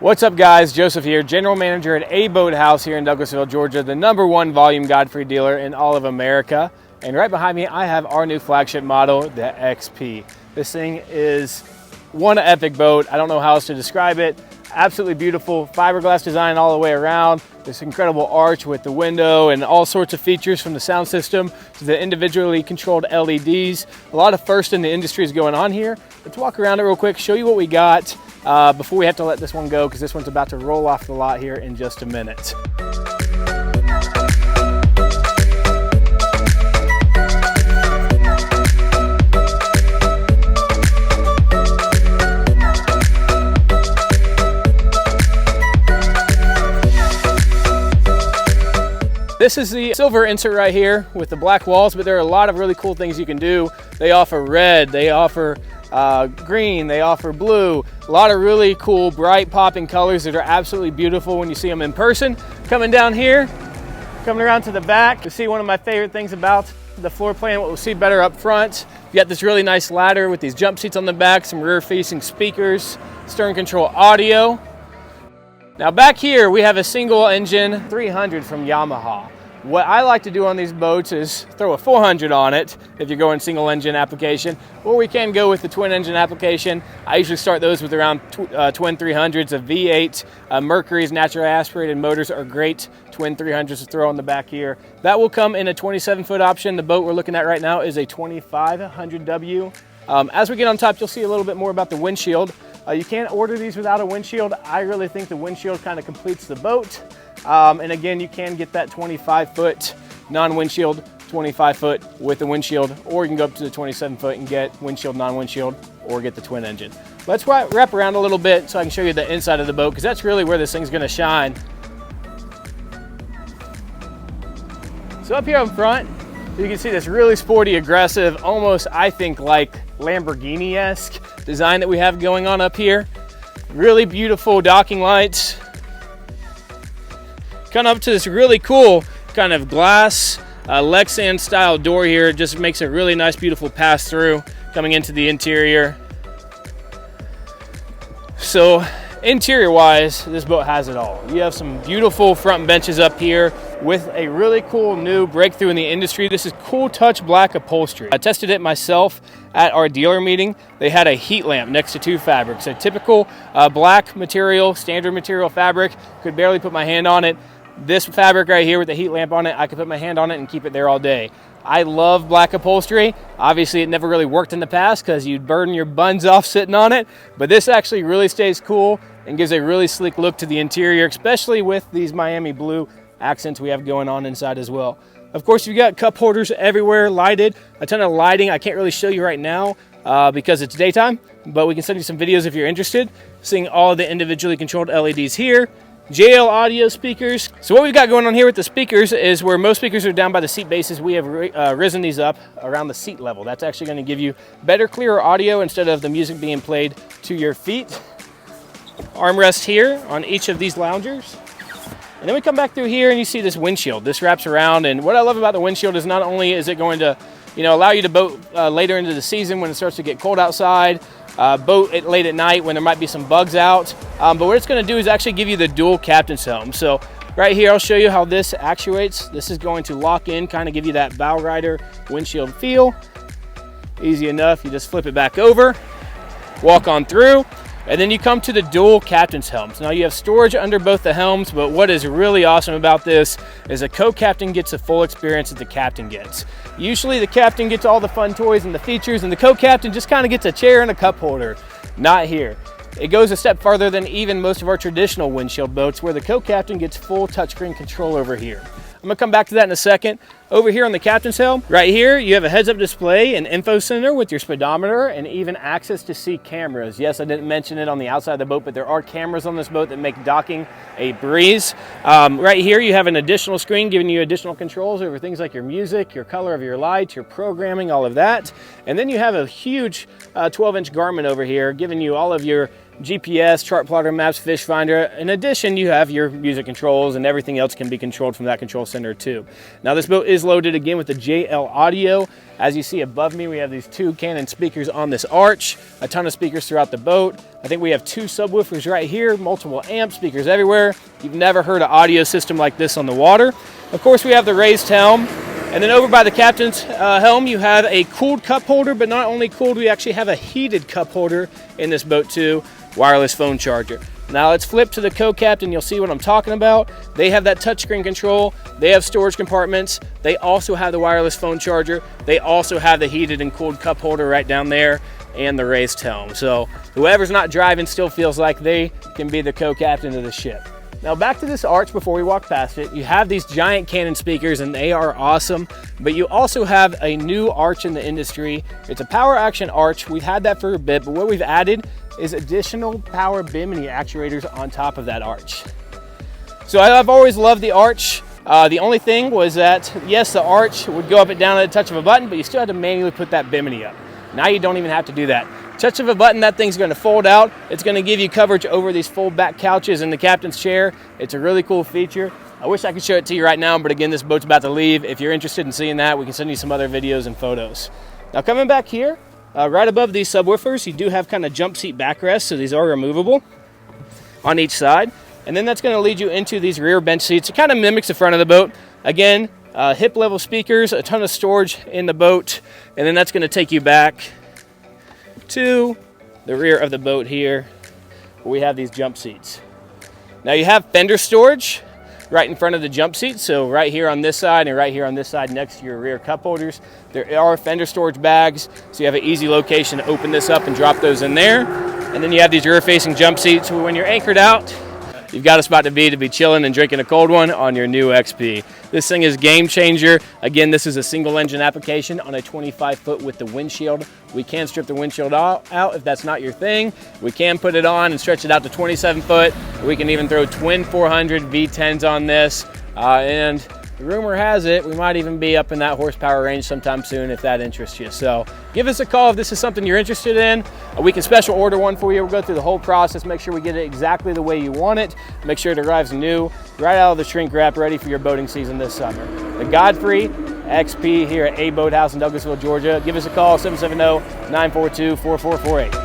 What's up guys, Joseph here, General Manager at A Boat House here in Douglasville, Georgia, the #1 volume Godfrey dealer in all of America. And right behind me, I have our new flagship model, the XP. This thing is one epic boat. I don't know how else to describe it. Absolutely beautiful, fiberglass design all the way around. This incredible arch with the window and all sorts of features from the sound system to the individually controlled LEDs. A lot of first in the industry is going on here. Let's walk around it real quick, show you what we got before we have to let this one go, because this one's about to roll off the lot here in just a minute. This is the silver insert right here with the black walls, but there are a lot of really cool things you can do. They offer red, they offer green, they offer blue. A lot of really cool, bright, popping colors that are absolutely beautiful when you see them in person. Coming down here, coming around to the back to see one of my favorite things about the floor plan, what we'll see better up front. You got this really nice ladder with these jump seats on the back, some rear-facing speakers, stern control audio. Now back here, we have a single engine 300 from Yamaha. What I like to do on these boats is throw a 400 on it if you're going single engine application, or we can go with the twin engine application. I usually start those with around twin 300s, a V8. Mercury's naturally aspirated motors are great twin 300s to throw on the back here. That will come in a 27-foot option. The boat we're looking at right now is a 2500W. As we get on top, you'll see a little bit more about the windshield. You can't order these without a windshield. I really think the windshield kind of completes the boat. And again, you can get that 25-foot non-windshield, 25-foot with the windshield, or you can go up to the 27-foot and get windshield, non-windshield, or get the twin engine. Let's wrap around a little bit so I can show you the inside of the boat, because that's really where this thing's gonna shine. So up here up front, you can see this really sporty, aggressive, almost, I think, like Lamborghini-esque design that we have going on up here. Really beautiful docking lights. Come up to this really cool kind of glass Lexan style door here. It just makes a really nice, beautiful pass through coming into the interior. So interior wise, this boat has it all. You have some beautiful front benches up here with a really cool new breakthrough in the industry. This is Cool Touch black upholstery. I tested it myself at our dealer meeting. They had a heat lamp next to two fabrics. A typical black material, standard material fabric. Could barely put my hand on it. This fabric right here with the heat lamp on it, I could put my hand on it and keep it there all day. I love black upholstery. Obviously, it never really worked in the past because you'd burn your buns off sitting on it, but this actually really stays cool and gives a really sleek look to the interior, especially with these Miami blue accents we have going on inside as well. Of course, you've got cup holders everywhere, lighted, a ton of lighting. I can't really show you right now because it's daytime, but we can send you some videos if you're interested, seeing all the individually controlled LEDs here. JL audio speakers. So what we've got going on here with the speakers is where most speakers are down by the seat bases, we have risen these up around the seat level. That's actually going to give you better, clearer audio instead of the music being played to your feet. Armrest here on each of these loungers. And then we come back through here and you see this windshield. This wraps around, and what I love about the windshield is not only is it going to allow you to boat later into the season when it starts to get cold outside, boat it late at night when there might be some bugs out. But what it's going to do is actually give you the dual captain's helm. So right here, I'll show you how this actuates. This is going to lock in, kind of give you that bow rider windshield feel. Easy enough. You just flip it back over, walk on through, and then you come to the dual captain's helms. Now you have storage under both the helms, but what is really awesome about this is a co-captain gets the full experience that the captain gets. Usually the captain gets all the fun toys and the features, and the co-captain just kind of gets a chair and a cup holder. Not here. It goes a step farther than even most of our traditional windshield boats, where the co-captain gets full touchscreen control over here. I'm gonna come back to that in a second. Over here on the captain's helm, right here, you have a heads-up display, an info center with your speedometer, and even access to see cameras. Yes, I didn't mention it on the outside of the boat, but there are cameras on this boat that make docking a breeze. Right here, you have an additional screen giving you additional controls over things like your music, your color of your lights, your programming, all of that. And then you have a huge 12-inch Garmin over here giving you all of your GPS, chart plotter, maps, fish finder. In addition, you have your music controls, and everything else can be controlled from that control center too. Now this boat is loaded again with the JL audio. As you see above me, we have these 2 Canon speakers on this arch, a ton of speakers throughout the boat. I think we have 2 subwoofers right here, multiple amp speakers everywhere. You've never heard an audio system like this on the water. Of course, we have the raised helm. And then over by the captain's helm, you have a cooled cup holder, but not only cooled, we actually have a heated cup holder in this boat too, wireless phone charger. Now let's flip to the co-captain, you'll see what I'm talking about. They have that touchscreen control, they have storage compartments, they also have the wireless phone charger, they also have the heated and cooled cup holder right down there, and the raised helm. So whoever's not driving still feels like they can be the co-captain of the ship. Now back to this arch before we walk past it. You have these giant Canon speakers and they are awesome, but you also have a new arch in the industry. It's a power action arch. We've had that for a bit, but what we've added is additional power bimini actuators on top of that arch. So I've always loved the arch. The only thing was that, yes, the arch would go up and down at the touch of a button, but you still had to manually put that bimini up. Now you don't even have to do that. Touch of a button, that thing's going to fold out. It's going to give you coverage over these fold back couches in the captain's chair. It's a really cool feature. I wish I could show it to you right now, but again, this boat's about to leave. If you're interested in seeing that, we can send you some other videos and photos. Now coming back here, right above these subwoofers, you do have kind of jump seat backrests, so these are removable on each side. And then that's going to lead you into these rear bench seats. It kind of mimics the front of the boat. Again, hip level speakers, a ton of storage in the boat, and then that's going to take you back to the rear of the boat here, where we have these jump seats. Now you have fender storage right in front of the jump seat, so right here on this side and right here on this side next to your rear cup holders, there are fender storage bags, so you have an easy location to open this up and drop those in there. And then you have these rear facing jump seats, so when you're anchored out, you've got a spot to be chilling and drinking a cold one on your new XP. This thing is game changer. Again, this is a single engine application on a 25-foot with the windshield. We can strip the windshield out if that's not your thing. We can put it on and stretch it out to 27 foot. We can even throw twin 400 V10s on this. And the rumor has it, we might even be up in that horsepower range sometime soon if that interests you. So give us a call if this is something you're interested in. We can special order one for you. We'll go through the whole process, make sure we get it exactly the way you want it. Make sure it arrives new, right out of the shrink wrap, ready for your boating season this summer. The Godfrey XP here at A Boathouse in Douglasville, Georgia. Give us a call, 770-942-4448.